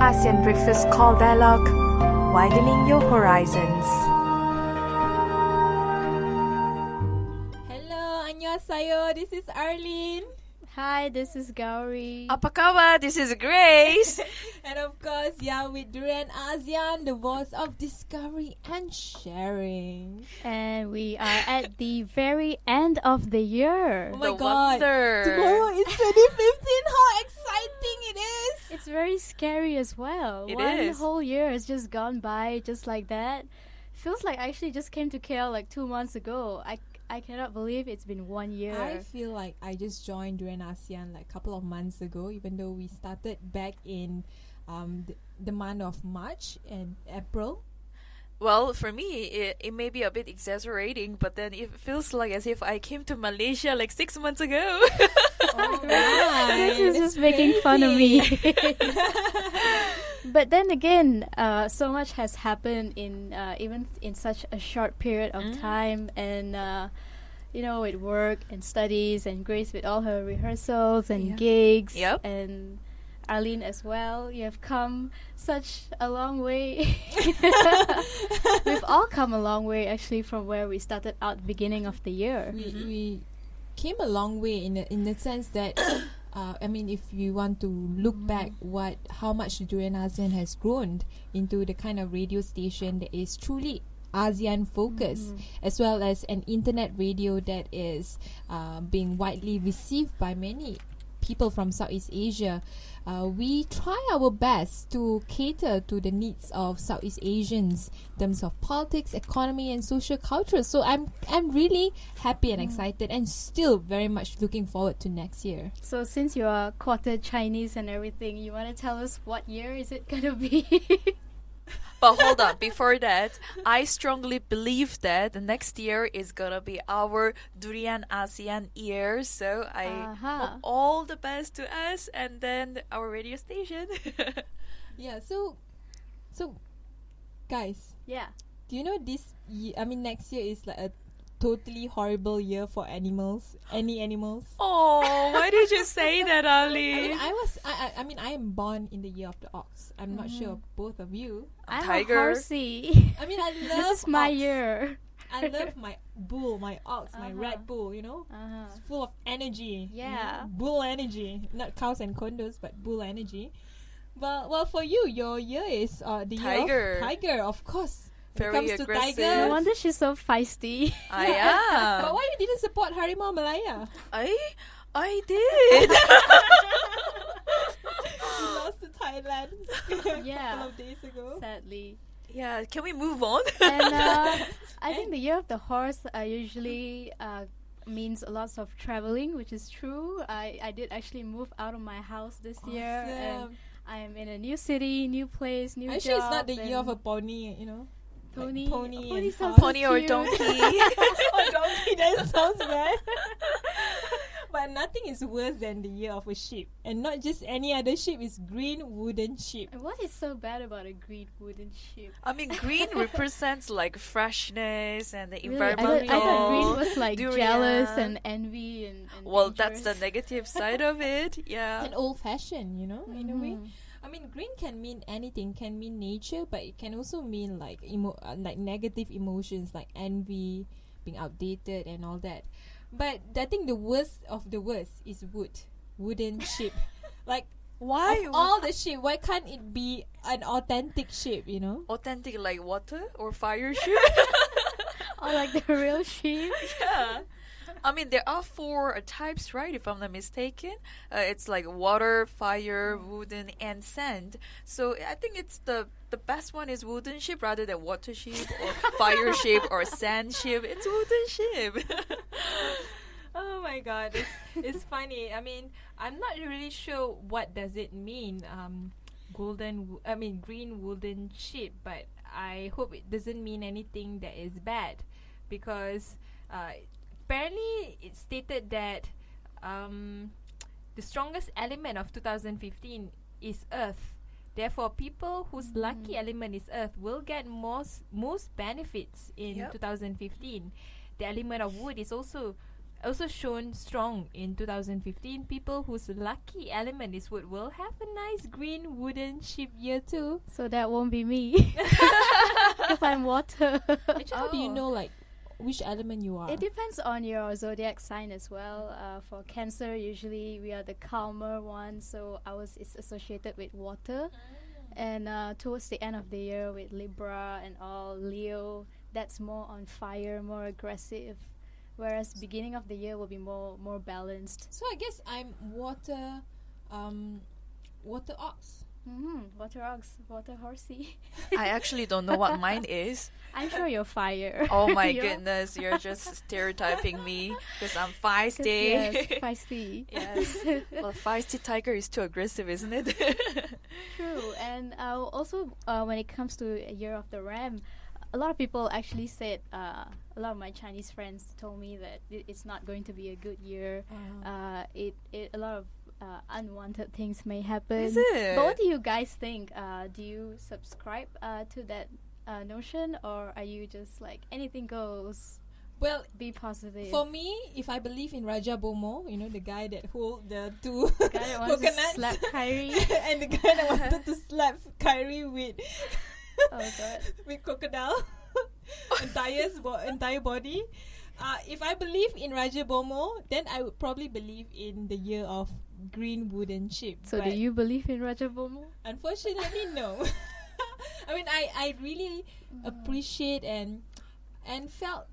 ASEAN Breakfast Call Dialogue, widening your horizons. Hello, annyeonghaseyo. This is Arlene. Hi, this is Gowri. Apa kabar? This is Grace. And of course, with Durian ASEAN, the voice of discovery and sharing. And we are at the very end of the year. Oh my The god. wonder. Tomorrow is 2015. How exciting it is. It's very scary as well. It One is. whole year has just gone by just like that. Feels like I actually just came to KL like 2 months ago. I cannot believe it's been 1 year. I feel like I just joined Durian ASEAN like a couple of months ago, even though we started back in the month of March and April. Well, for me, it may be a bit exaggerating, but then it feels like as if I came to Malaysia like 6 months ago. Oh, right. This is It's just making fun of me. crazy. But then again, so much has happened in even in such a short period of time, and with work and studies, and Grace with all her rehearsals and Yeah. gigs, Yep. and Arlene as well. You have come such a long way. We've all come a long way actually from where we started out beginning of the year. We came a long way in the sense that if you want to look back how much Durian ASEAN has grown into the kind of radio station that is truly ASEAN focused, as well as an internet radio that is being widely received by many people from Southeast Asia. We try our best to cater to the needs of Southeast Asians in terms of politics, economy, and social culture. So I'm really happy and excited, and still very much looking forward to next year. So since you are quarter Chinese and everything, you want to tell us what year is it gonna be? But hold on, before that, I strongly believe that the next year is gonna be our Durian ASEAN year. So I hope all the best to us and then our radio station. Yeah. So guys, Yeah. do you know next year is like a totally horrible year for animals? Any animals? Oh, why did you say that, Ali? I am born in the year of the ox. I'm not sure of both of you. I'm Tiger. a horsey. I love This is my ox. year. I love my bull, my ox, my red bull, Uh-huh. It's full of energy. Yeah. Bull energy. Not cows and condos, but bull energy. Well, for you, your year is the Tiger. year of tiger, of course. When Very it comes to aggressive. No tigers. wonder she's so feisty. I But am. why you didn't support Harimau Malaya? I did. You lost to Thailand Yeah. a couple of days ago. Sadly. Yeah, can we move on? And I think the year of the horse usually means lots of traveling, which is true. I did actually move out of my house this year, and Awesome. I'm in a new city, new place, new Actually, it's not job, the year of a and pony, pony. Like pony A pony and sounds horse. Pony or cute. donkey? Oh, donkey, that sounds bad. But nothing is worse than the year of a sheep. And not just any other sheep, it's green wooden sheep. And what is so bad about a green wooden sheep? I mean, green represents like freshness and the Really? environmental. I thought green was like durian. jealous and envy and Well, that's the dangerous. negative side of it. Yeah. And old fashioned, in a way. Mhm. I mean, green can mean anything. Can mean nature, but it can also mean like like negative emotions, like envy, being outdated, and all that. But I think the worst of the worst is wooden sheep. Like, Why? of all the sheep, why can't it be an authentic sheep? Authentic like water or fire sheep? Or like the real sheep. Yeah. I mean, there are 4 types, right? If I'm not mistaken, it's like water, fire, wooden, and sand. So I think it's the best one is wooden sheep rather than water sheep or fire sheep or sand sheep. It's wooden sheep. Oh my god, it's funny. I mean, I'm not really sure what does it mean, green wooden sheep, but I hope it doesn't mean anything that is bad, because apparently it stated that the strongest element of 2015 is Earth. Therefore, people whose lucky element is Earth will get most benefits in Yep. 2015. The element of wood is also also shown strong in 2015. People whose lucky element is wood will have a nice green wooden ship year too. So that won't be me. Because I'm water. Actually, how do you know like which element you are? It depends on your zodiac sign as well. For Cancer, usually we are the calmer one, so ours is associated with water. And towards the end of the year with Libra and all, Leo, that's more on fire, more aggressive. Whereas beginning of the year will be more balanced. So I guess I'm water ox. Water ox, water horsey. I actually don't know what mine is. I'm sure you're fire. Oh my You're- goodness, you're just stereotyping me because I'm feisty. Yes, feisty. Yes. Well, feisty tiger is too aggressive, isn't it? True. And also, when it comes to a year of the ram, a lot of people actually said, a lot of my Chinese friends told me that it's not going to be a good year. A lot of unwanted things may happen. Is it? But what do you guys think? Do you subscribe to that notion, or are you just like anything goes? Well, Be positive. for me, if I believe in Raja Bomo, you know, the guy that hold the two guy that wants to coconuts, slap Kyrie. and the guy that wanted to slap Kyrie with Oh god. with crocodile entire body. If I believe in Raja Bomo, then I would probably believe in the year of green wooden ship. So do but you believe in Rajabomo? Unfortunately, no. I mean, I really appreciate and felt,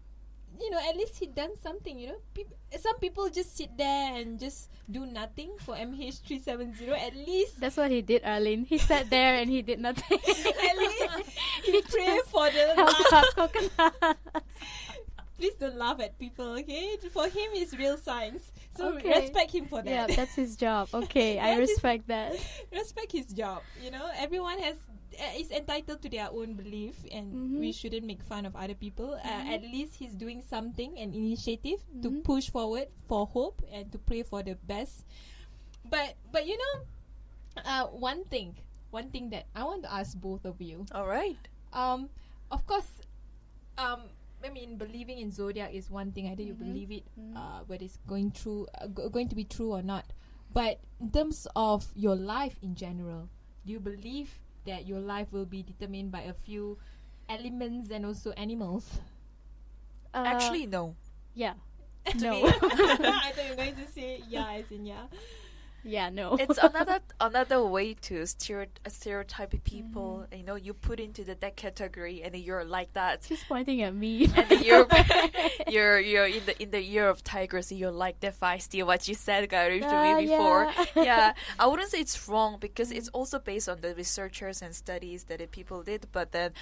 you know, at least he done something. You know, some people just sit there and just do nothing for MH370. At least That's what he did, Arlene. He sat there and he did nothing. at least he pray for the held life. up coconut. Please don't laugh at people, okay? For him, it's real science. So Okay. respect him for Yeah, that. that's his job. Okay, I That's his- respect that. Respect his job. You know, everyone is entitled to their own belief, and we shouldn't make fun of other people. At least he's doing something, an initiative to push forward for hope and to pray for the best. But you know, one thing that I want to ask both of you. All right. Of course, I mean, believing in zodiac is one thing. Either you believe it, whether it's going to be true or not. But in terms of your life in general, do you believe that your life will be determined by a few elements and also animals? Actually, no. Yeah. To No. me, I thought you were going to say yeah, as in yeah. Yeah, no. it's another way to stereotype people. You know, you put into that category, and then you're like that. She's pointing at me. And then you're you're in the year of tiger, so you're like the feisty. What you said, Gowri, to me before. Yeah. Yeah, I wouldn't say it's wrong because it's also based on the researchers and studies that the people did. But then,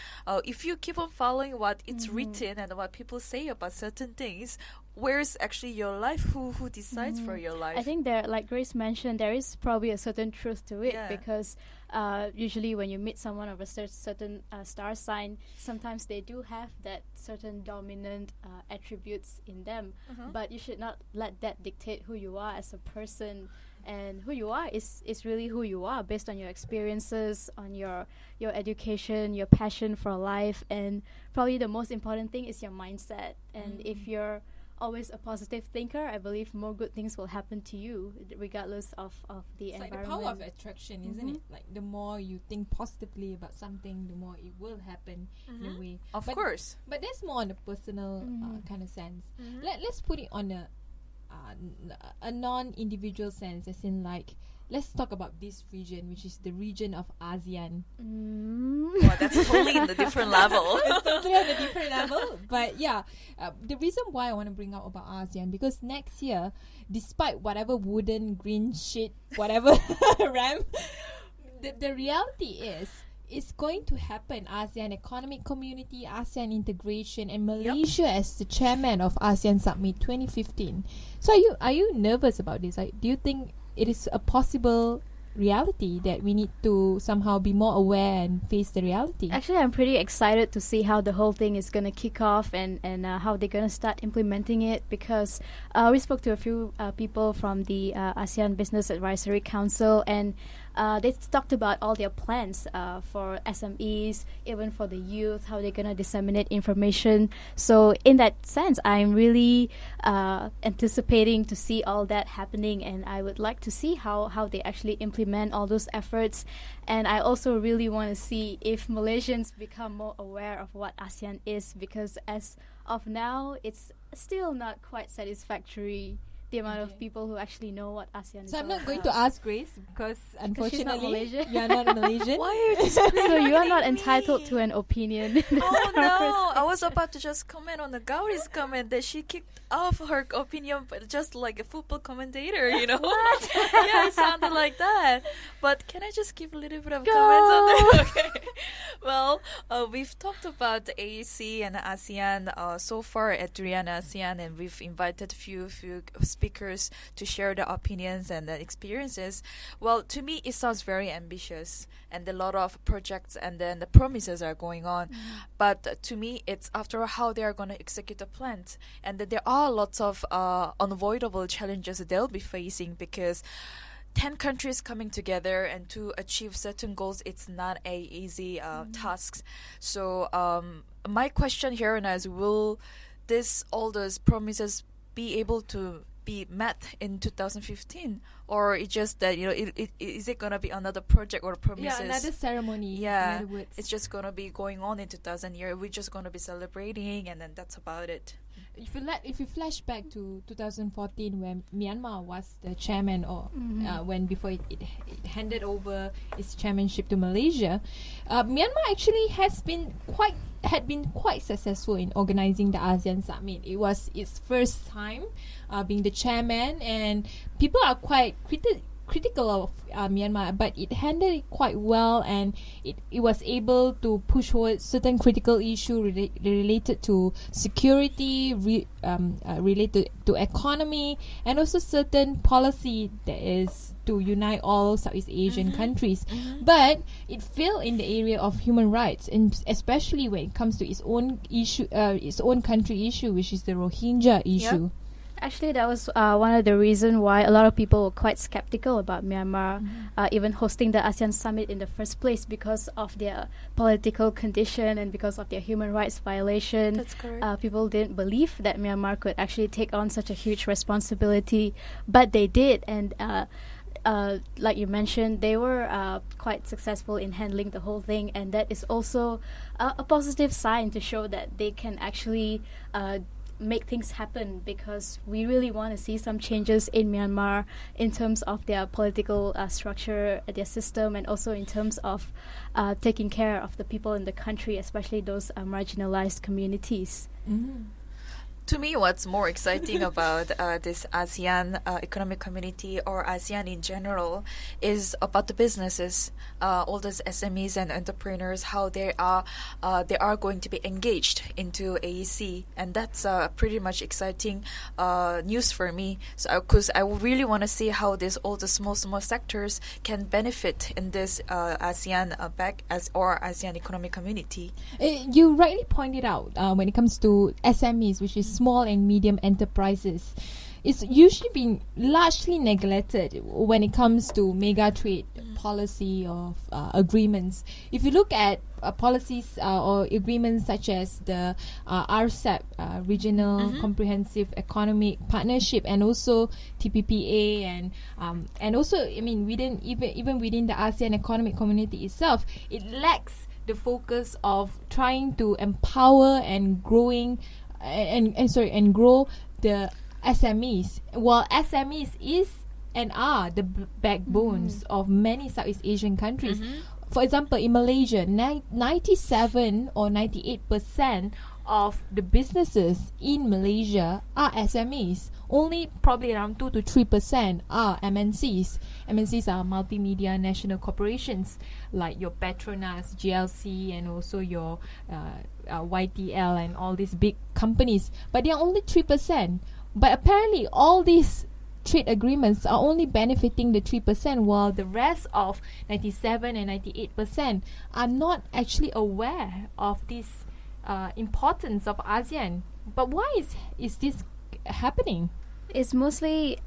if you keep on following what it's written and what people say about certain things, where's actually your life? Who decides for your life? I think there, like Grace mentioned, there is probably a certain truth to it Yeah. because usually when you meet someone of a certain star sign, sometimes they do have that certain dominant attributes in them. But you should not let that dictate who you are as a person. And who you are is really who you are based on your experiences, on your education, your passion for life, and probably the most important thing is your mindset. And if you're always a positive thinker, I believe more good things will happen to you regardless of the It's like environment. the power of attraction, isn't it? Like the more you think positively about something, the more it will happen in a way. Of But- course. But that's more on a personal kind of sense. Let's put it on a non-individual sense, as in like, let's talk about this region, which is the region of ASEAN. Well, that's totally in a different level. It's totally on a different level. But yeah, the reason why I want to bring up about ASEAN, because next year, despite whatever wooden, green shit, whatever ram, the reality is, it's going to happen. ASEAN Economic Community, ASEAN Integration, and Malaysia as the chairman of ASEAN Summit 2015. So are you nervous about this? Like, do you think it is a possible reality, that we need to somehow be more aware and face the reality. Actually, I'm pretty excited to see how the whole thing is going to kick off and how they're going to start implementing it, because we spoke to a few people from the ASEAN Business Advisory Council, and they talked about all their plans for SMEs, even for the youth, how they're going to disseminate information. So in that sense, I'm really anticipating to see all that happening, and I would like to see how they actually implement all those efforts. And I also really want to see if Malaysians become more aware of what ASEAN is, because as of now, it's still not quite satisfactory, the amount of people who actually know what ASEAN is. So I'm all not going about. to ask Grace because she's unfortunately not Malaysian. you are not Malaysian. Why are you discriminating So you are not me? entitled to an opinion. Oh no! I was about to just comment on the Gowri's comment that she kicked off her opinion, but just like a football commentator, you know. What? Yeah, it sounded like that. But can I just give a little bit of Go. comments on that? Okay. Well, we've talked about the AEC and ASEAN so far at Durian ASEAN, and we've invited few speakers to share their opinions and their experiences. Well, to me, it sounds very ambitious, and a lot of projects and then the promises are going on. But to me, it's after how they are going to execute the plans, and that there are lots of unavoidable challenges they'll be facing, because 10 countries coming together and to achieve certain goals, it's not a easy task. So my question here now is, will all those promises be able to be met in 2015, or it's just that is it gonna be another project or promises? Yeah, another ceremony. Yeah, in other words. it's just gonna be going on in 2000 year. We're just gonna be celebrating, and then that's about it. If you flash back to 2014, when Myanmar was the chairman, or when before it handed over its chairmanship to Malaysia, Myanmar actually had been quite successful in organizing the ASEAN Summit. It was its first time being the chairman, and people are quite critical of Myanmar, but it handled it quite well, and it was able to push forward certain critical issues related to security, related to economy, and also certain policy that is to unite all Southeast Asian countries. But it failed in the area of human rights, and especially when it comes to its own issue, its own country issue, which is the Rohingya issue. Actually, that was one of the reasons why a lot of people were quite skeptical about Myanmar even hosting the ASEAN Summit in the first place, because of their political condition and because of their human rights violation. That's correct. People didn't believe that Myanmar could actually take on such a huge responsibility, but they did. And like you mentioned, they were quite successful in handling the whole thing, and that is also a positive sign to show that they can actually make things happen, because we really want to see some changes in Myanmar in terms of their political structure, their system, and also in terms of taking care of the people in the country, especially those marginalized communities. To me, what's more exciting about this ASEAN economic community, or ASEAN in general, is about the businesses, all those SMEs and entrepreneurs, how they are going to be engaged into AEC, and that's pretty much exciting news for me. So, because I really want to see how all the small sectors can benefit in this ASEAN or ASEAN economic community. You rightly pointed out when it comes to SMEs, which is small and medium enterprises, it's usually been largely neglected when it comes to mega trade policy of agreements. If you look at policies or agreements such as the RCEP, Regional Comprehensive Economic Partnership, and also TPPA, and also, I mean, within the ASEAN economic community itself, it lacks the focus of trying to empower and growing and grow the SMEs. While SMEs is and are the backbones of many Southeast Asian countries. For example, in Malaysia, 97 or 98% of the businesses in Malaysia are SMEs. Only probably around 2 to 3% are MNCs. MNCs are multimedia national corporations like your Petronas, GLC, and also your YTL and all these big companies. But they are only 3%. But apparently all these trade agreements are only benefiting the 3%, while the rest of 97 and 98% are not actually aware of this importance of ASEAN. But why is this happening? It's mostly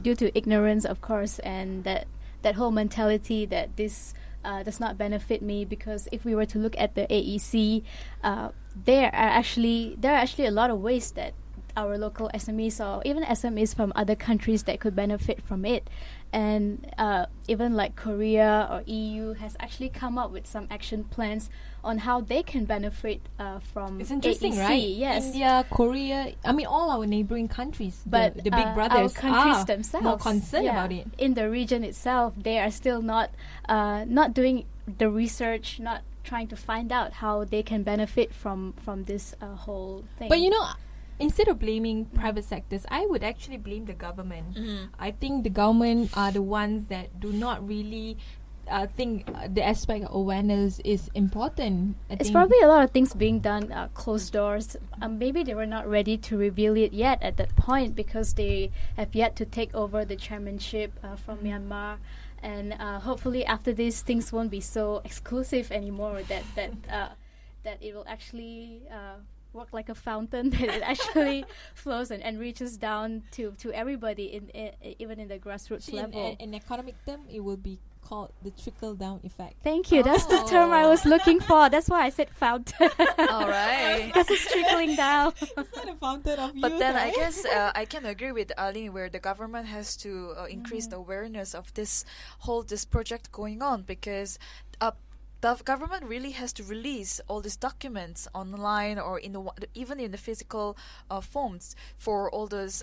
due to ignorance, of course, and that whole mentality that this does not benefit me. Because if we were to look at the AEC, there are actually a lot of ways that our local SMEs or even SMEs from other countries that could benefit from it. And even like Korea or EU has actually come up with some action plans on how they can benefit from It's interesting, AEC. right? Yes. India, Korea, I mean all our neighboring countries, But the big brothers our countries are themselves, more concerned about it. In the region itself, they are still not doing the research, not trying to find out how they can benefit from this whole thing. But instead of blaming private sectors, I would actually blame the government. I think the government are the ones that do not really think the aspect of awareness is important. It's probably a lot of things being done closed doors. Maybe they were not ready to reveal it yet at that point because they have yet to take over the chairmanship from Myanmar. And hopefully after this, things won't be so exclusive anymore that it will actually work like a fountain, that it actually flows and reaches down to everybody, even in the grassroots level. In economic term, it will be called the trickle-down effect. Thank you. That's the term I was looking for. That's why I said fountain. All right. Because it's trickling down. It's not a fountain of youth. But then I right? guess I can agree with Arlene, where the government has to increase the awareness of this project going on, because the government really has to release all these documents online or even in the physical forms for all those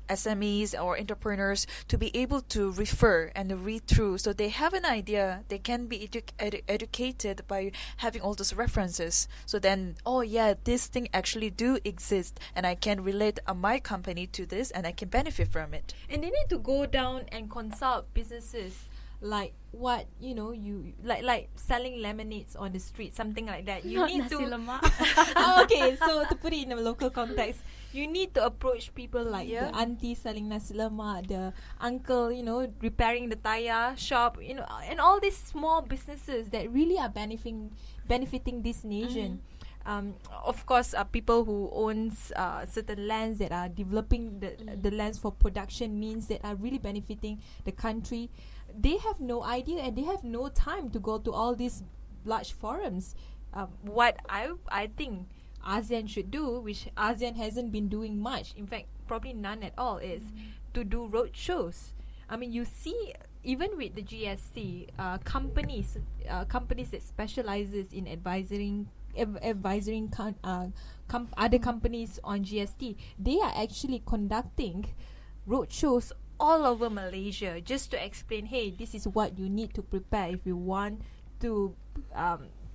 SMEs or entrepreneurs to be able to refer and read through, so they have an idea. They can be educated by having all those references. So then, oh yeah, this thing actually do exist, and I can relate my company to this, and I can benefit from it. And they need to go down and consult businesses like what you like selling lemonades on the street, something like that. You Not need nasi to lemak. okay, so to put it in a local context, you need to approach people like the auntie selling nasi lemak, the uncle repairing the tire shop, and all these small businesses that really are benefiting this nation. Of course, people who owns certain lands that are developing the lands for production means that are really benefiting the country. They have no idea and they have no time to go to all these large forums. What I think ASEAN should do, which ASEAN hasn't been doing much, in fact probably none at all, is to do road shows. I mean, you see, even with the GST, companies that specializes in advising other companies on GST, they are actually conducting road shows all over Malaysia just to explain, hey, this is what you need to prepare if you want to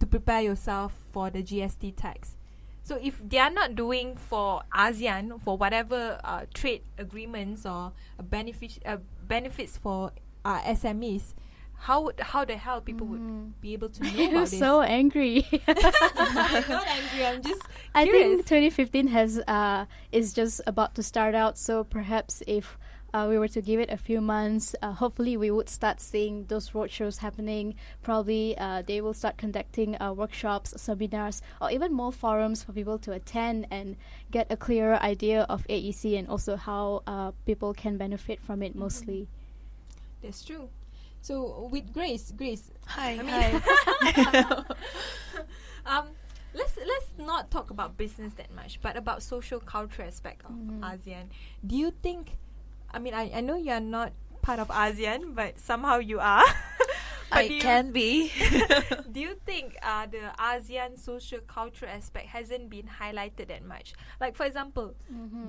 prepare yourself for the GST tax. So if they are not doing for ASEAN, for whatever trade agreements or benefits for SMEs, how the hell people would be able to know You're about this? so angry. I'm not angry, I'm just I curious. think 2015 is just about to start out, so perhaps if we were to give it a few months, hopefully we would start seeing those roadshows happening. Probably they will start conducting workshops, seminars, or even more forums for people to attend and get a clearer idea of AEC and also how people can benefit from it mostly. That's true. So with Grace, Hi. let's not talk about business that much, but about social culture aspect of ASEAN. Do you think? I mean, I know you are not part of ASEAN, but somehow you are. I can be. Do you think the ASEAN social culture aspect hasn't been highlighted that much? Like, for example,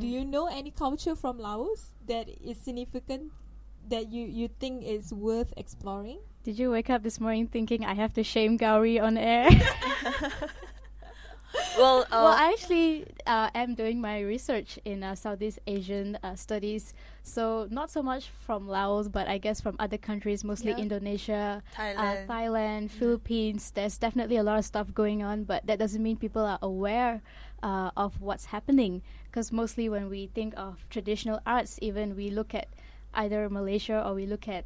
do you know any culture from Laos that is significant, that you think is worth exploring? Did you wake up this morning thinking I have to shame Gowri on air? Well, I actually am doing my research in Southeast Asian studies. So not so much from Laos, but I guess from other countries, mostly Yeah. Indonesia, Thailand. Thailand, Philippines. There's definitely a lot of stuff going on, but that doesn't mean people are aware of what's happening. Because mostly when we think of traditional arts, even we look at either Malaysia or we look at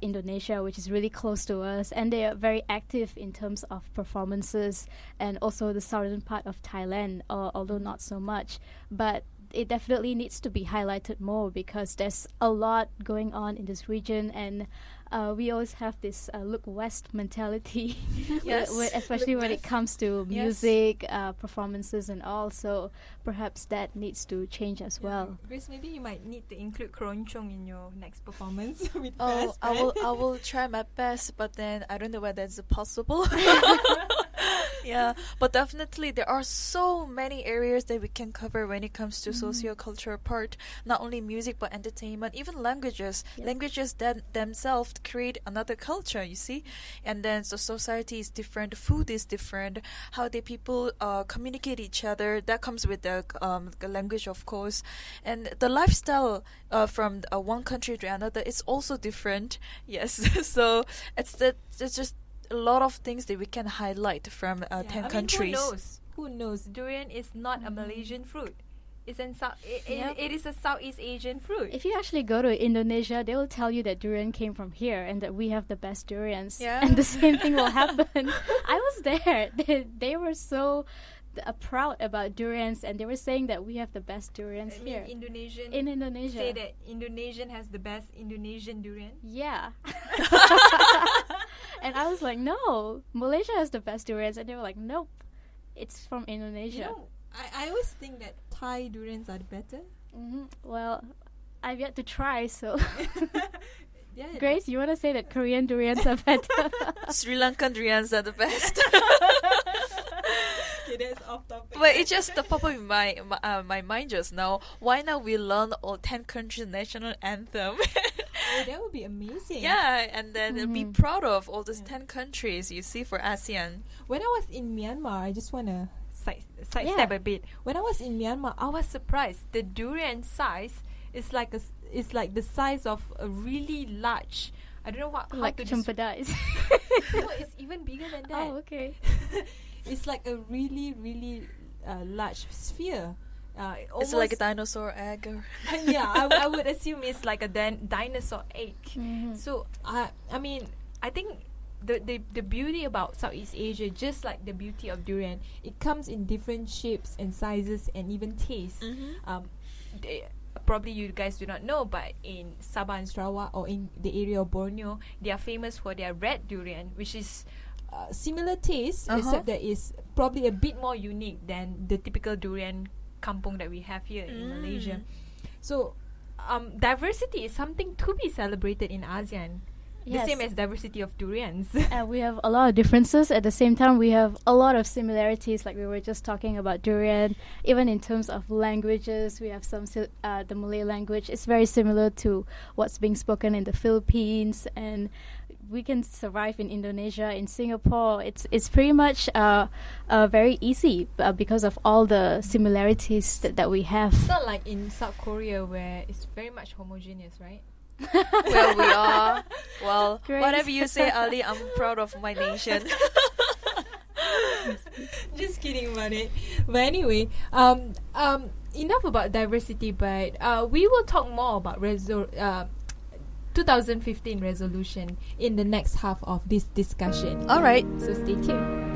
Indonesia, which is really close to us, and they are very active in terms of performances, and also the southern part of Thailand, although not so much. But it definitely needs to be highlighted more because there's a lot going on in this region, and we always have this look west mentality, Yes. especially Look when it west. comes to Yes. music, performances, and all. So perhaps that needs to change as well. Grace, maybe you might need to include keroncong in your next performance with Oh, Fest, I right? will try my best, but then I don't know whether it's possible. Yeah, but definitely there are so many areas that we can cover when it comes to socio-cultural part. Not only music, but entertainment, even languages. Yes. Languages that themselves create another culture. You see, and then so society is different, food is different, how the people communicate each other. That comes with the language, of course, and the lifestyle from one country to another is also different. Yes, so it's just a lot of things that we can highlight from 10 countries. Who knows? Who knows? Durian is not a Malaysian fruit. It's Yep. it is a Southeast Asian fruit. If you actually go to Indonesia, they will tell you that durian came from here and that we have the best durians. Yeah. And the same thing will happen. I was there. They were so proud about durians, and they were saying that we have the best durians I here mean, Indonesian in Indonesia. say that Indonesian has the best Indonesian durian. Yeah. And I was like, no, Malaysia has the best durians. And they were like, nope, it's from Indonesia. I always think that Thai durians are better. Well, I've yet to try, so. Yeah, Grace, you want to say that Korean durians are better? Sri Lankan durians are the best. okay, that's off topic. But it just popped up in my mind just now. Why not we learn all 10 countries' national anthem? Oh, that would be amazing. Yeah, and then be proud of all those 10 countries you see for ASEAN. When I was in Myanmar, I just want to sidestep Yeah. a bit. When I was in Myanmar, I was surprised. The durian size is like the size of a really large. I don't know how Like to chempedas. No, it's even bigger than that. Oh, okay. It's like a really, really large sphere. It's like a dinosaur egg. Yeah, I would assume it's like a dinosaur egg. So I mean, I think the beauty about Southeast Asia, just like the beauty of durian, it comes in different shapes and sizes and even tastes. Probably you guys do not know, but in Sabah and Sarawak, or in the area of Borneo, they are famous for their red durian, which is similar taste, except that it's probably a bit more unique than the typical durian kampung that we have here in Malaysia. So diversity is something to be celebrated in ASEAN. Yes. The same as diversity of durians. And we have a lot of differences. At the same time, we have a lot of similarities, like we were just talking about durian. Even in terms of languages, we have some the Malay language. It's very similar to what's being spoken in the Philippines, and we can survive in Indonesia, in Singapore. It's pretty much very easy because of all the similarities that we have. It's not like in South Korea where it's very much homogeneous, right? Well, we are. Well, Grace. whatever you say, Ali, I'm proud of my nation. Just kidding about it. But anyway, enough about diversity. But we will talk more about 2015 resolution in the next half of this discussion. All right. So stay tuned.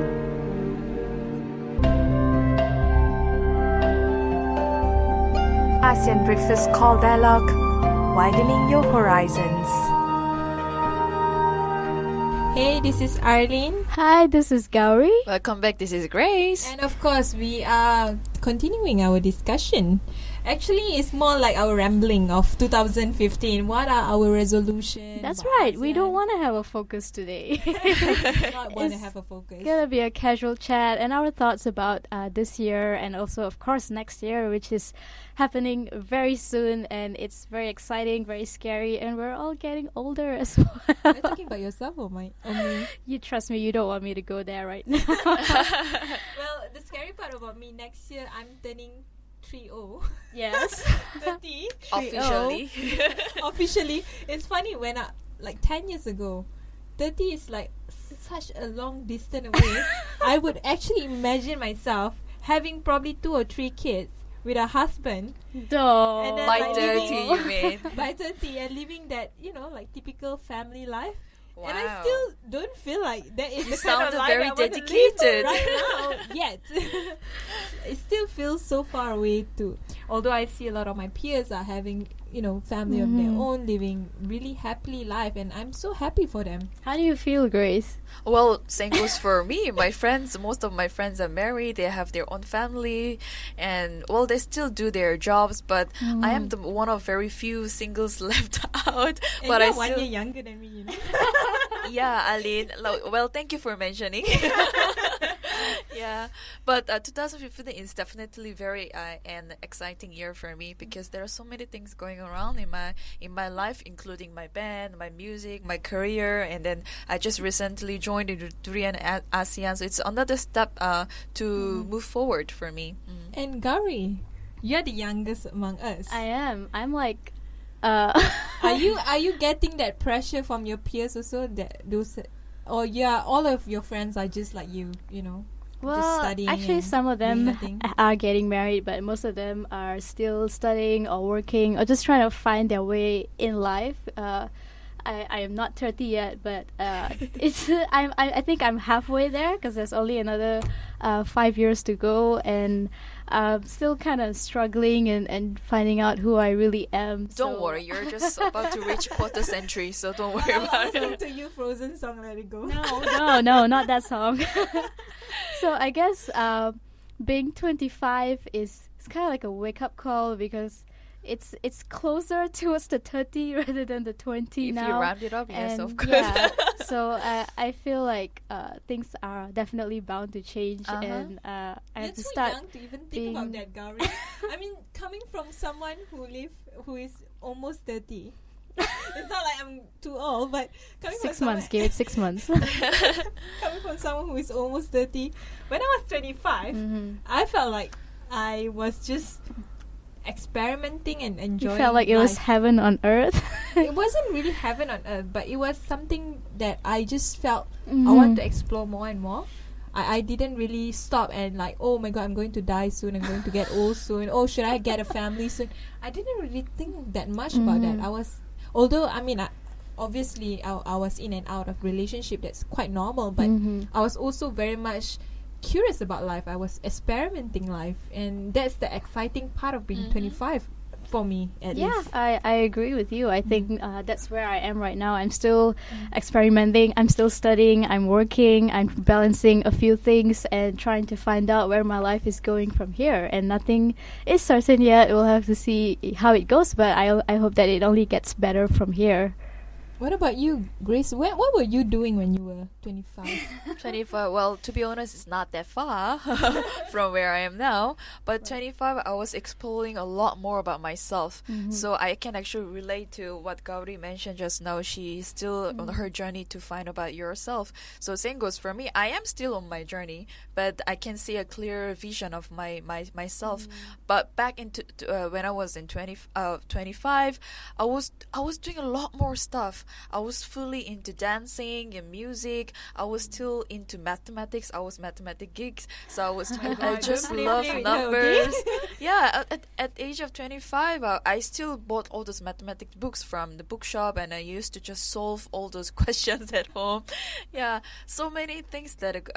ASEAN Breakfast Call Dialogue, widening your horizons. Hey, this is Arlene. Hi, this is Gowri. Welcome back. This is Grace. And of course, we are continuing our discussion. Actually, it's more like our rambling of 2015. What are our resolutions? That's about right. We don't ASEAN? want to have a focus today. Not want to It's have a focus. gonna be a casual chat and our thoughts about this year, and also of course next year, which is happening very soon, and it's very exciting, very scary, and we're all getting older as well. Are you talking about yourself or me? You trust me, you don't want me to go there right now. Well, the scary part about me, next year I'm turning 30. Yes. 30. Officially. Officially. It's funny when like 10 years ago, 30 is like such a long distance away. I would actually imagine myself having probably 2 or 3 kids with a husband. No. And then, By like, 30, living- you mean? by 30 and living that, like typical family life. Wow. And I still don't feel like that is You the kind of sounded life very I want to live dedicated. right now yet. It still feels so far away too. Although I see a lot of my peers are having, family of their own, living really happily life, and I'm so happy for them. How do you feel, Grace? Well, same goes for me. My friends, most of my friends are married. They have their own family, and well, they still do their jobs. But I am one of very few singles left out. And but you're I 1 still, year younger than me, yeah, Arlene. Well, thank you for mentioning. Yeah, but 2015 is definitely very an exciting year for me because there are so many things going around in my life, including my band, my music, my career, and then I just recently joined the Durian ASEAN, so it's another step to move forward for me. And Gowri, you're the youngest among us. I am. I'm like. Are you getting that pressure from your peers also? Or all of your friends are just like you, just Well, studying actually, and some of doing them nothing? are getting married, but most of them are still studying or working or just trying to find their way in life. I am not 30 yet, but I think I'm halfway there because there's only another 5 years to go, and I'm still kind of struggling and finding out who I really am. Don't worry, you're just about to reach quarter century, so don't worry I'll about sing it. to you Frozen song, Let It Go. No, not that song. So I guess being 25 is kind of like a wake up call because it's closer towards the 30 rather than the 20 If now. you round it up, yes, And of course. yeah, so I feel like things are definitely bound to change, and I You're have to too start. young to even think about being- that, Gowri. I mean, coming from someone who is almost 30. It's not like I'm too old, but coming 6 from months, give it 6 months. coming from someone who is almost 30, when I was 25, I felt like I was just experimenting and You enjoying felt like it was life. heaven on earth. It wasn't really heaven on earth, but it was something that I just felt I want to explore more and more. I didn't really stop and like, oh my god, I'm going to die soon, I'm going to get old soon, oh, should I get a family soon? I didn't really think that much about that. Although I mean, obviously I was in and out of relationship, that's quite normal, but I was also very much curious about life. I was experimenting life, and that's the exciting part of being 25 for me, at least. I agree with you. I think that's where I am right now. I'm still experimenting. I'm still studying. I'm working. I'm balancing a few things and trying to find out where my life is going from here. And nothing is certain yet. We'll have to see how it goes. But I hope that it only gets better from here. What about you, Grace? What were you doing when you were 25? 25, well, to be honest, it's not that far from where I am now. But 25, I was exploring a lot more about myself. So I can actually relate to what Gowri mentioned just now. She's still on her journey to find about yourself. So same goes for me. I am still on my journey, but I can see a clear vision of myself. But back into when I was in 25, I was doing a lot more stuff. I was fully into dancing and music. I was still into mathematics. I was mathematic geeks. So I just don't love play with her, numbers. okay? Yeah, at age of 25, I still bought all those mathematics books from the bookshop, and I used to just solve all those questions at home. Yeah, so many things that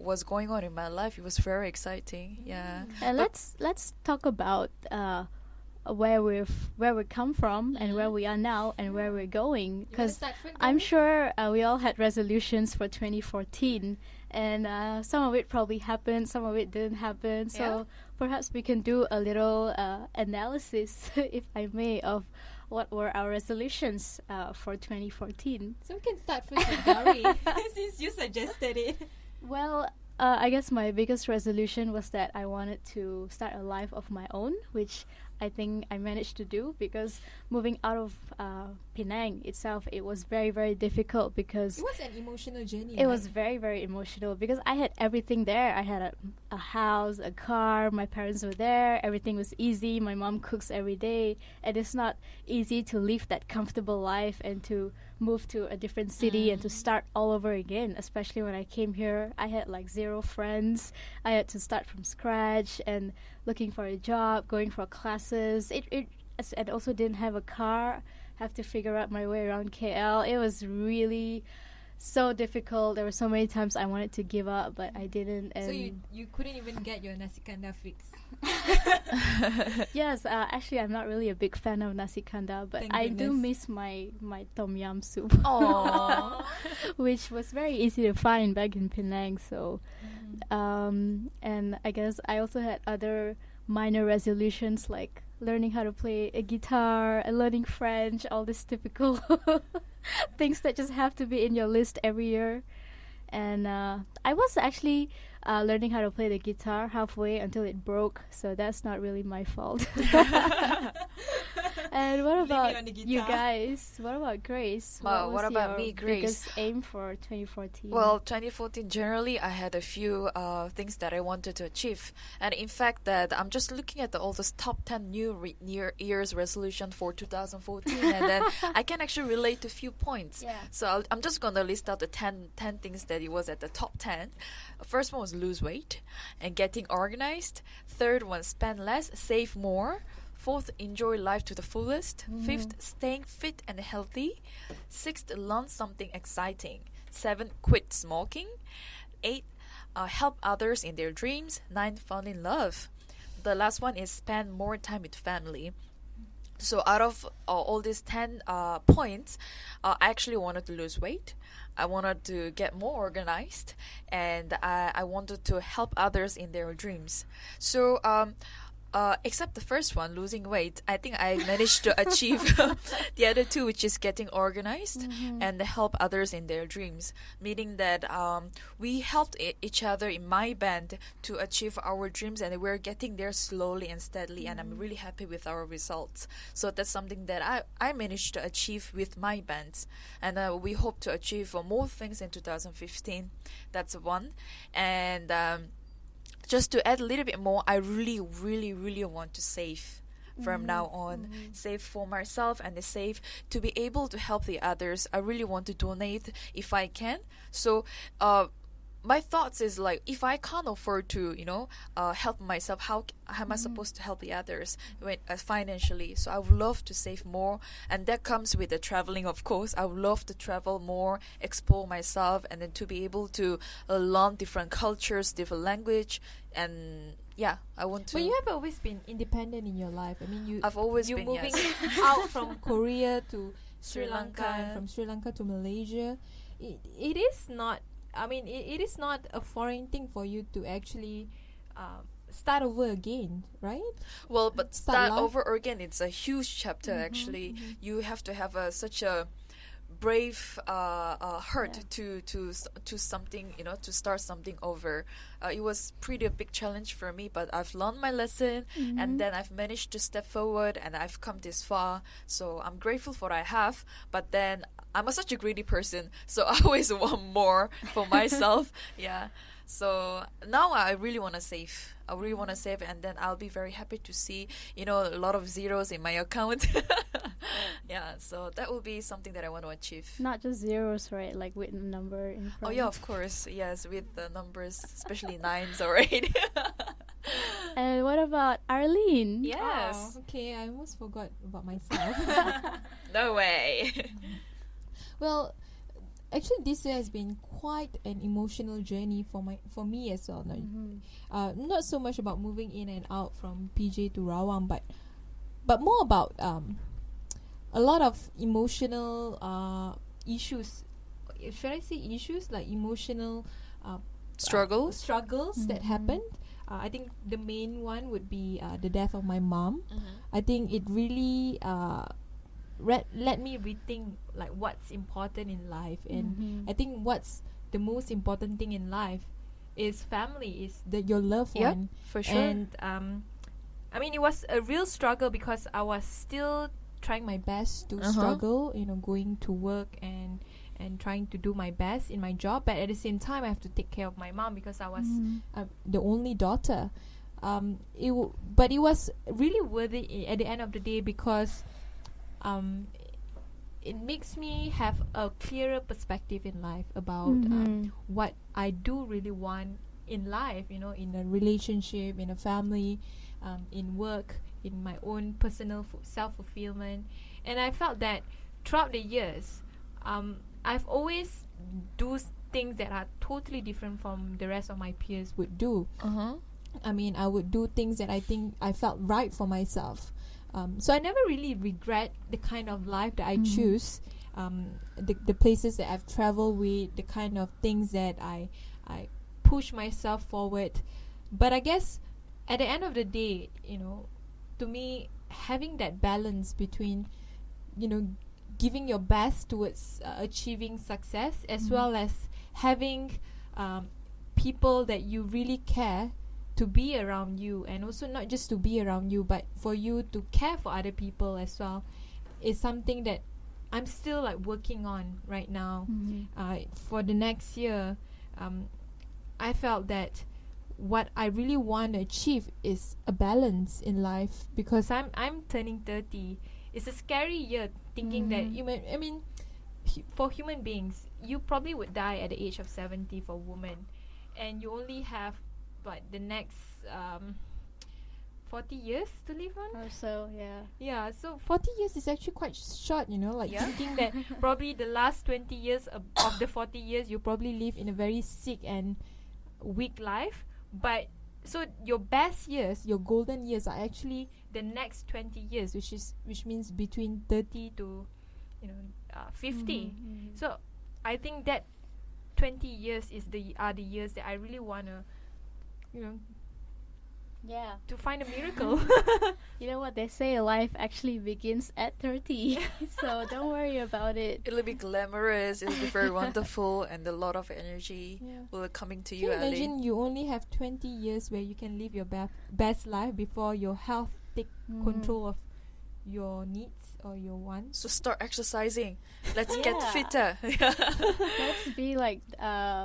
was going on in my life. It was very exciting. Yeah. And let's talk about where we come from and where we are now and where we're going, because I'm sure we all had resolutions for 2014, and some of it probably happened, some of it didn't happen. So perhaps we can do a little analysis, if I may, of what were our resolutions for 2014. So we can start first with Gowri, since you suggested it. Well, I guess my biggest resolution was that I wanted to start a life of my own, which I think I managed to do, because moving out of Penang itself, it was very, very difficult, because It was an emotional journey. it was very, very emotional, because I had everything there. I had a house, a car, my parents were there, everything was easy. My mom cooks every day, and it's not easy to live that comfortable life and to move to a different city and to start all over again. Especially when I came here, I had like 0 friends. I had to start from scratch and looking for a job, going for classes. I also didn't have a car, have to figure out my way around KL. It was really so difficult. There were so many times I wanted to give up, but I didn't. And So you couldn't even get your nasi kandar fix. yes, actually, I'm not really a big fan of nasi kandar, but Thank I do goodness. miss my tom yum soup, Aww. which was very easy to find back in Penang. So, and I guess I also had other minor resolutions, like learning how to play a guitar and learning French, all these typical things that just have to be in your list every year. And I was actually learning how to play the guitar halfway until it broke, so that's not really my fault. And what Blame it about on the you guitar. guys? What about Grace? Wow, was what about your me, Grace? biggest aim for 2014? Well, 2014 generally, I had a few things that I wanted to achieve, and in fact, that I'm just looking at all those top 10 new year's resolution for 2014, and then I can actually relate to a few points. Yeah. So I'm just gonna list out the 10 things that it was at the top 10. First one was lose weight and getting organized. Third one, spend less, save more. Fourth, enjoy life to the fullest. Fifth, staying fit and healthy. Sixth, learn something exciting. Seventh, quit smoking. Eighth, help others in their dreams. Ninth, fall in love. The last one is spend more time with family. So out of all these 10 points, I actually wanted to lose weight. I wanted to get more organized, and I wanted to help others in their dreams. So except the first one, losing weight, I think I managed to achieve the other two, which is getting organized and help others in their dreams. Meaning that we helped each other in my band to achieve our dreams, and we're getting there slowly and steadily, and I'm really happy with our results. So that's something that I managed to achieve with my bands, and we hope to achieve more things in 2015. That's one. And just to add a little bit more, I really, really, really want to save from now on. Save for myself and save to be able to help the others. I really want to donate if I can. So my thoughts is like, if I can't afford to, help myself, how am I supposed to help the others financially? So I would love to save more, and that comes with the traveling, of course. I would love to travel more, explore myself, and then to be able to learn different cultures, different language, and yeah, I want to. But you have always been independent in your life. I mean, I've always you been, moving yes. out from Korea to Sri Sri Lanka, Lanka. and from Sri Lanka to Malaysia. It is not. I mean, it is not a foreign thing for you to actually start over again, right? Well, but Start start life. over again, it's a huge chapter actually. You have to have such a brave heart to something, to start something over. It was pretty a big challenge for me, but I've learned my lesson, and then I've managed to step forward, and I've come this far. So I'm grateful for what I have, but then I'm such a greedy person, so I always want more for myself. Yeah. So now I really want to save. I really want to save, and then I'll be very happy to see, a lot of zeros in my account. Yeah, so that will be something that I want to achieve. Not just zeros, right? Like with a number in front. Oh yeah, of course. Yes, with the numbers, especially 9s or 8. And what about Arlene? Yes. Oh, okay, I almost forgot about myself. No way. Well, actually, this year has been quite an emotional journey for me as well. Not so much about moving in and out from PJ to Rawang, but more about a lot of emotional issues. Should I say issues, like emotional Struggles. that happened? I think the main one would be the death of my mom. I think it really let me rethink like what's important in life, and I think what's the most important thing in life is family, is your loved Yep, one. for sure. And I mean, it was a real struggle because I was still trying my best to struggle, going to work and trying to do my best in my job, but at the same time I have to take care of my mom because I was the only daughter. But it was really worth it at the end of the day because it makes me have a clearer perspective in life about what I do really want in life, in a relationship, in a family, in work, in my own personal self-fulfillment. And I felt that throughout the years, I've always do things that are totally different from the rest of my peers would do. I mean, I would do things that I think I felt right for myself. So I never really regret the kind of life that I choose, the places that I've traveled with, the kind of things that I push myself forward. But I guess at the end of the day, to me, having that balance between, giving your best towards achieving success, as well as having people that you really care to be around you, and also not just to be around you, but for you to care for other people as well, is something that I'm still working on right now. For the next year, I felt that what I really want to achieve is a balance in life, because I'm turning 30. It's a scary year thinking that for human beings, you probably would die at the age of 70 for women, and you only have the next 40 years to live on or so. Yeah, so 40 years is actually quite short, thinking that probably the last 20 years of the 40 years you probably live in a very sick and weak life. But so your best years, your golden years, are actually the next 20 years, which means between 30 to 50. So I think that 20 years are the years that I really want to to find a miracle. You know what they say, life actually begins at 30. So don't worry about it. It'll be glamorous, it'll be very wonderful, and a lot of energy will coming to you, Can you Arlene. imagine you only have 20 years where you can live your best life before your health take control of your needs or your wants? So start exercising. Let's get fitter. Let's be like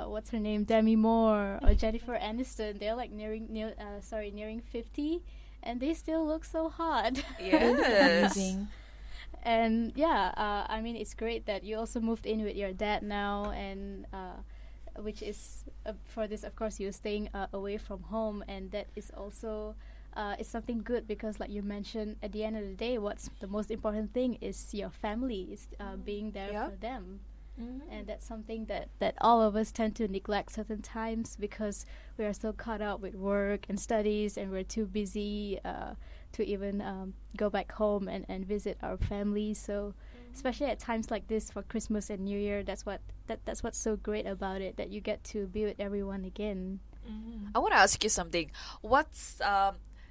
what's her name, Demi Moore or Jennifer Aniston. They're nearing 50, and they still look so hot. Yes. Amazing. And I mean, it's great that you also moved in with your dad now, and which is for this, of course, you're staying away from home, and that is also it's something good, because like you mentioned, at the end of the day, what's the most important thing is your family, is being there for them. And that's something that all of us tend to neglect certain times, because we are so caught up with work and studies, and we're too busy to even go back home and visit our families. So especially at times like this for Christmas and New Year, that's what's so great about it, that you get to be with everyone again. I want to ask you something. What's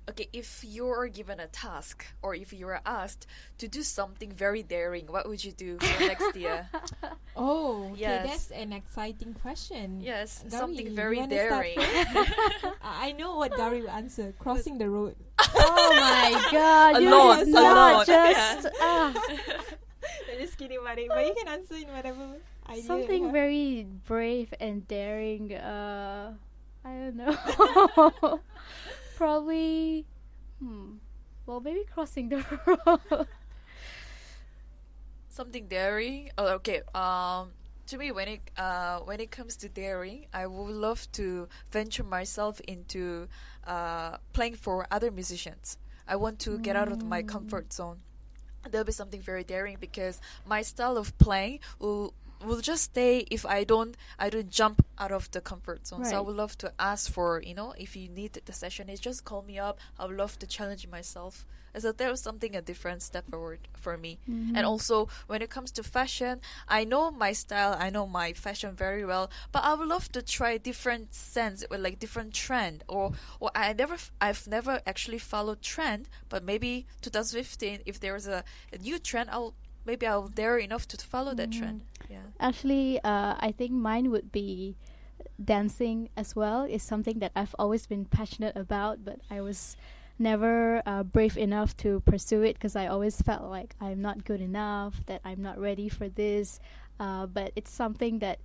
okay, if you're given a task, or if you were asked to do something very daring, what would you do for next year? Oh, okay, Yes. that's an exciting question. Yes, Gowri, something you very wanna start daring. first? I know what Gowri will answer. Crossing the road. Oh my God! You Alone, did not alone. just I'm just kidding about it, but you can answer in whatever idea you something have. very brave and daring. I don't know. Probably. Well, maybe crossing the road. Something daring. Oh, okay. To me, when it comes to daring, I would love to venture myself into playing for other musicians. I want to get out of my comfort zone. There'll be something very daring, because my style of playing will just stay if I don't jump out of the comfort zone. So I Right. would love to ask for, if you need the session, just call me up. I would love to challenge myself. So there was something a different step forward for me. And also when it comes to fashion, I know my style, I know my fashion very well, but I would love to try different sense, or like different trend, or I've never actually followed trend, but maybe 2015, if there was a new trend, I'll dare enough to follow that trend. Yeah. Actually, I think mine would be dancing as well. Is something that I've always been passionate about, but I was never brave enough to pursue it because I always felt like I'm not good enough, that I'm not ready for this. But it's something that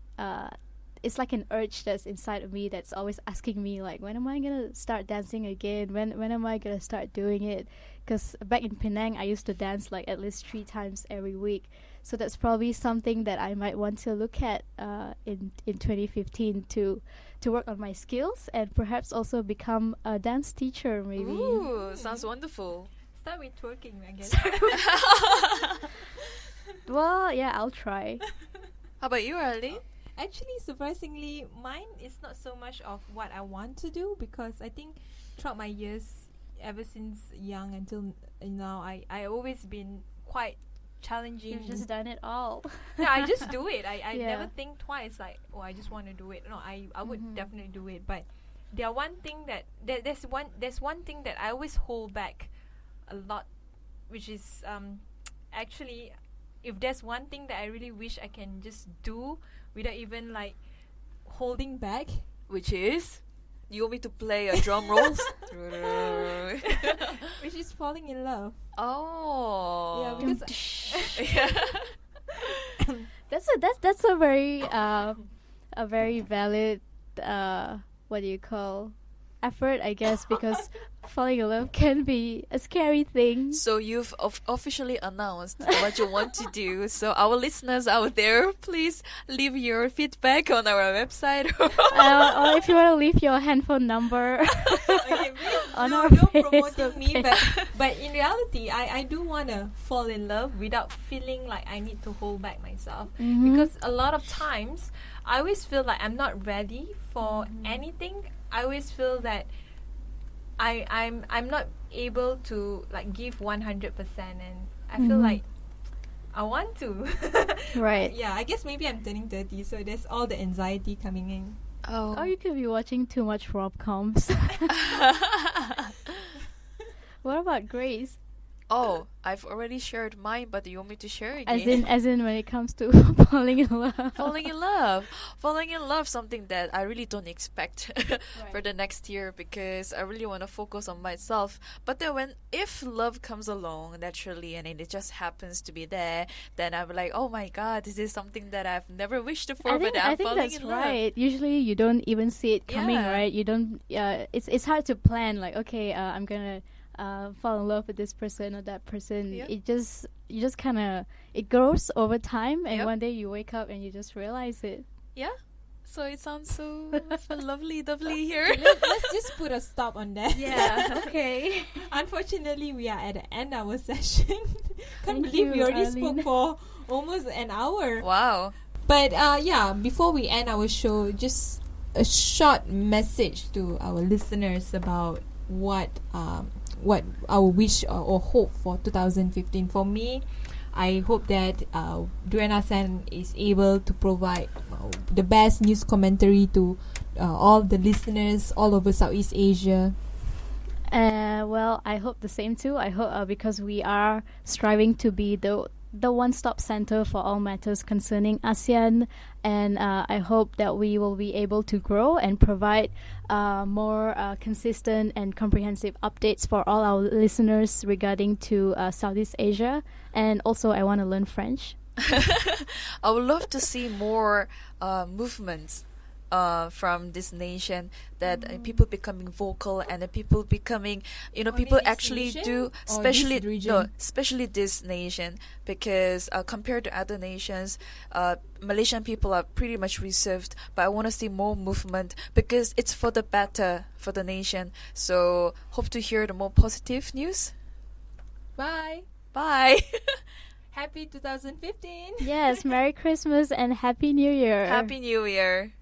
it's like an urge that's inside of me that's always asking me like, when am I gonna start dancing again? When am I gonna start doing it? Because back in Penang, I used to dance like at least 3 times every week. So that's probably something that I might want to look at in 2015 to work on my skills and perhaps also become a dance teacher maybe. Ooh, sounds wonderful. Start with twerking, I guess. Well, yeah, I'll try. How about you, Arlene? Actually, surprisingly, mine is not so much of what I want to do, because I think throughout my years, ever since young until now, I always been quite challenging. You've just done it all. Yeah, I just do it. I Yeah. never think twice like, oh, I just want to do it. No, I would definitely do it. But there's one thing that I always hold back a lot, which is actually, if there's one thing that I really wish I can just do without even like holding back, Which is? You want me to play a drum roll? which is falling in love. Oh. Yeah, because That's a very valid what do you call effort, I guess, because falling in love can be a scary thing. So you've officially announced what you want to do. So our listeners out there, please leave your feedback on our website. Or if you want to leave your handphone number okay, on no, our don't page, promoting me, okay. but in reality, I do want to fall in love without feeling like I need to hold back myself. Mhm. Because a lot of times I always feel like I'm not ready for anything. I always feel that I'm not able to like give 100%, and I feel Mhm. like I want to. Right. Yeah, I guess maybe I'm turning 30, so there's all the anxiety coming in. Oh. Or you could be watching too much rom-coms. What about Grace? Oh, I've already shared mine, but you want me to share again? As in when it comes to falling in love. Falling in love, something that I really don't expect for the next year, because I really want to focus on myself. But then if love comes along naturally and it just happens to be there, then I'm like, oh my god, this is something that I've never wished for, but I'm I think falling that's in love. right. Usually you don't even see it coming, Yeah. right? You don't. It's hard to plan. Like, okay, I'm gonna fall in love with this person or that person. Yep. You just kind of, it grows over time, and Yep. one day you wake up and you just realize it. Yeah. So it sounds so lovely here. Let's just put a stop on that. Yeah. Okay. Unfortunately, we are at the end of our session. Can't Thank believe you, we already Arlene. spoke for almost an hour. Wow. But yeah, before we end our show, just a short message to our listeners about what our wish or hope for 2015. For me, I hope that Duran ASEAN is able to provide the best news commentary to all the listeners all over Southeast Asia. Well, I hope the same too. I hope because we are striving to be the one-stop center for all matters concerning ASEAN, and I hope that we will be able to grow and provide more consistent and comprehensive updates for all our listeners regarding to Southeast Asia. And also, I want to learn French. I would love to see more movements from this nation, that people becoming vocal, and the people becoming, people this actually nation do, or especially this region? especially this nation, because compared to other nations, Malaysian people are pretty much reserved, but I want to see more movement, because it's for the better for the nation. So hope to hear the more positive news. Bye. Bye. Happy 2015. Yes, Merry Christmas and Happy New Year. Happy New Year.